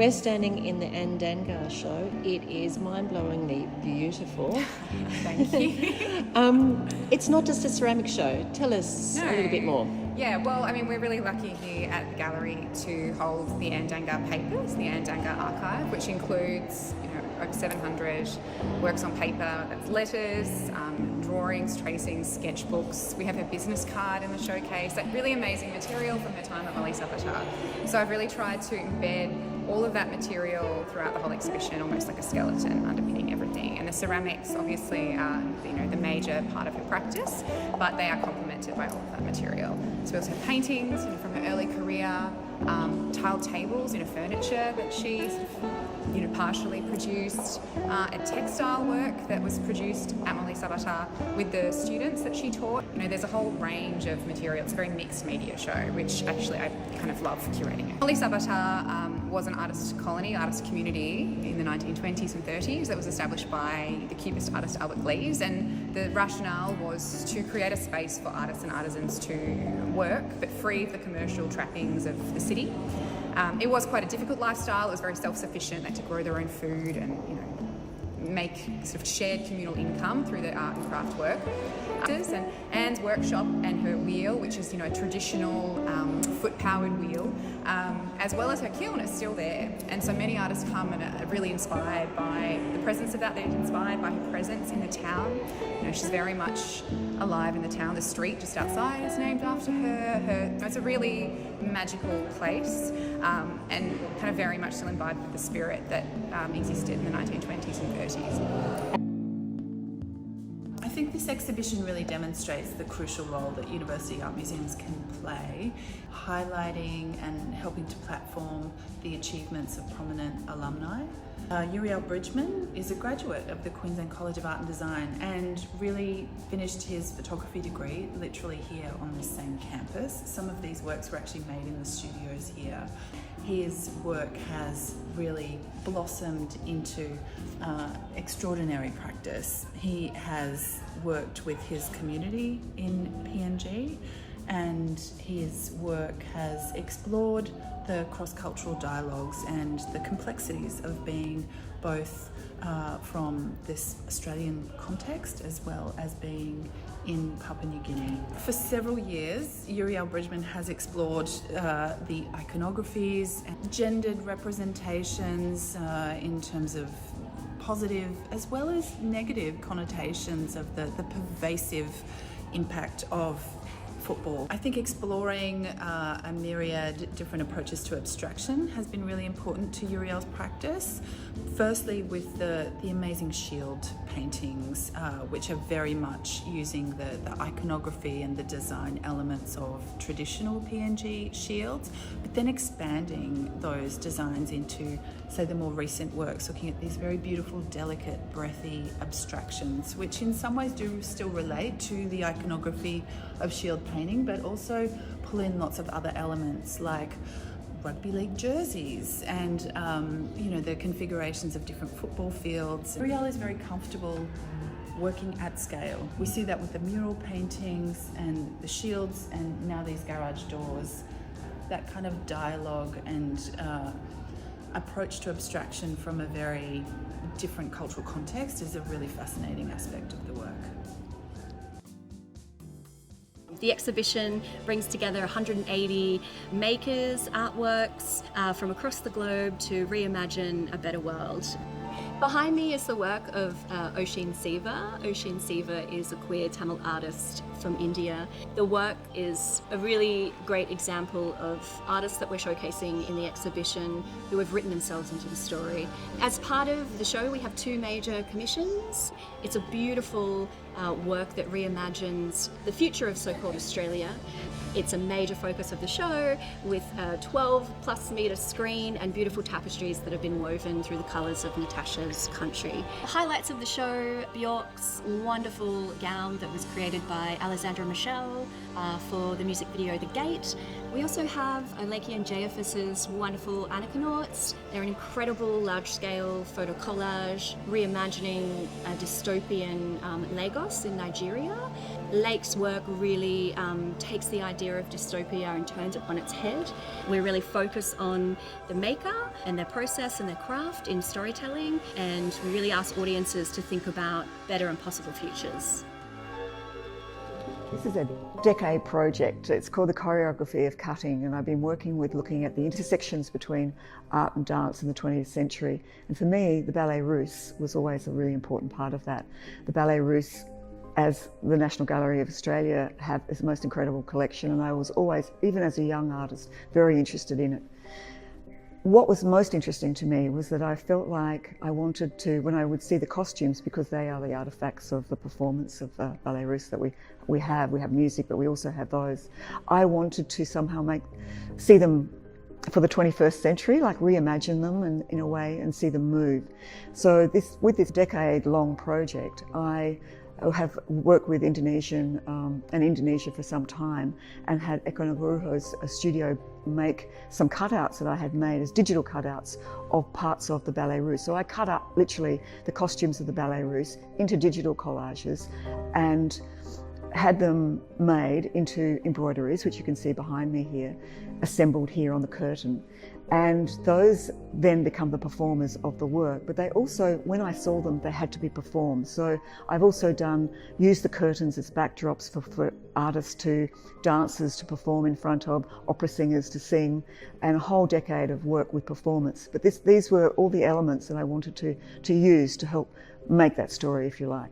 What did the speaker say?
We're standing in the Dangar show. It is mind-blowingly beautiful. Thank you. It's not just a ceramic show. Tell us a little bit more. Yeah, well, I mean, we're really lucky here at the gallery to hold the Dangar papers, the Dangar archive, which includes, over 700 works on paper. That's letters, drawings, tracings, sketchbooks. We have her business card in the showcase. That really amazing material from her time at Molly Sabatar. So I've really tried to embed all of that material throughout the whole exhibition, almost like a skeleton underpinning everything. And the ceramics obviously are, the major part of her practice, but they are complemented by all of that material. So we also have paintings from her early career, tiled tables, furniture that she partially produced, a textile work that was produced at Molly Sabatar with the students that she taught. There's a whole range of material. It's a very mixed media show, which actually I kind of love curating. Molly Sabatar was an artist colony, artist community in the 1920s and 30s that was established by the Cubist artist Albert Gleaves, and the rationale was to create a space for artists and artisans to work, but free of the commercial trappings of the city. It was quite a difficult lifestyle. It was very self-sufficient. They had to grow their own food and, make sort of shared communal income through their art and craft work. And Anne's workshop and her wheel, which is, a traditional foot-powered wheel, as well as her kiln is still there. And so many artists come and are really inspired by the presence of that. They're inspired by her presence in the town. She's very much alive in the town. The street just outside is named after her. It's a really magical place, and kind of very much still imbibed with the spirit that existed in the 1920s and 30s. I think this exhibition really demonstrates the crucial role that university art museums can play, highlighting and helping to platform the achievements of prominent alumni. Yuriyal Bridgeman is a graduate of the Queensland College of Art and Design and really finished his photography degree literally here on this same campus. Some of these works were actually made in the studios here. His work has really blossomed into extraordinary practice. He has worked with his community in PNG, and his work has explored the cross-cultural dialogues and the complexities of being both from this Australian context as well as being in Papua New Guinea. For several years, Yuriyal Bridgeman has explored the iconographies and gendered representations in terms of positive as well as negative connotations of the pervasive impact of football. I think exploring a myriad different approaches to abstraction has been really important to Yuriyal's practice. Firstly, with the amazing shield paintings, which are very much using the iconography and the design elements of traditional PNG shields, but then expanding those designs into, say, the more recent works, looking at these very beautiful, delicate, breathy abstractions, which in some ways do still relate to the iconography of shield painting, but also pull in lots of other elements like rugby league jerseys and the configurations of different football fields. Yuriyal is very comfortable working at scale. We see that with the mural paintings and the shields and now these garage doors. That kind of dialogue and approach to abstraction from a very different cultural context is a really fascinating aspect of the work. The exhibition brings together 180 makers, artworks from across the globe to reimagine a better world. Behind me is the work of Oshin Siva. Oshin Siva is a queer Tamil artist from India. The work is a really great example of artists that we're showcasing in the exhibition who have written themselves into the story. As part of the show, we have two major commissions. It's a beautiful work that reimagines the future of so-called Australia. It's a major focus of the show with a 12+ metre screen and beautiful tapestries that have been woven through the colours of Natasha's country. The highlights of the show: Bjork's wonderful gown that was created by Alessandra Michelle for the music video The Gate. We also have Oleki and Jayafis's wonderful Anaconauts. They're an incredible large-scale photo collage reimagining a dystopian Lagos in Nigeria. Lake's work really takes the idea of dystopia and turns it on its head. We really focus on the maker and their process and their craft in storytelling, and we really ask audiences to think about better and possible futures. This is a decade project. It's called the Choreography of Cutting, and I've been working with looking at the intersections between art and dance in the 20th century. And for me, the Ballet Russe was always a really important part of that. The Ballet Russe, as the National Gallery of Australia have, is the most incredible collection, and I was always, even as a young artist, very interested in it. What was most interesting to me was that I felt like I wanted to, when I would see the costumes, because they are the artifacts of the performance of Ballet Russe that we have music, but we also have those. I wanted to somehow see them for the 21st century, like reimagine them in a way and see them move. So with this decade-long project, I have worked with Indonesia for some time, and had Eko Nugroho's studio make some cutouts that I had made as digital cutouts of parts of the Ballet Russe. So I cut up literally the costumes of the Ballet Russe into digital collages and had them made into embroideries, which you can see behind me here, assembled here on the curtain. And those then become the performers of the work. But they also, when I saw them, they had to be performed. So I've also used the curtains as backdrops for artists dancers to perform in front of, opera singers to sing, and a whole decade of work with performance. But these were all the elements that I wanted to use to help make that story, if you like.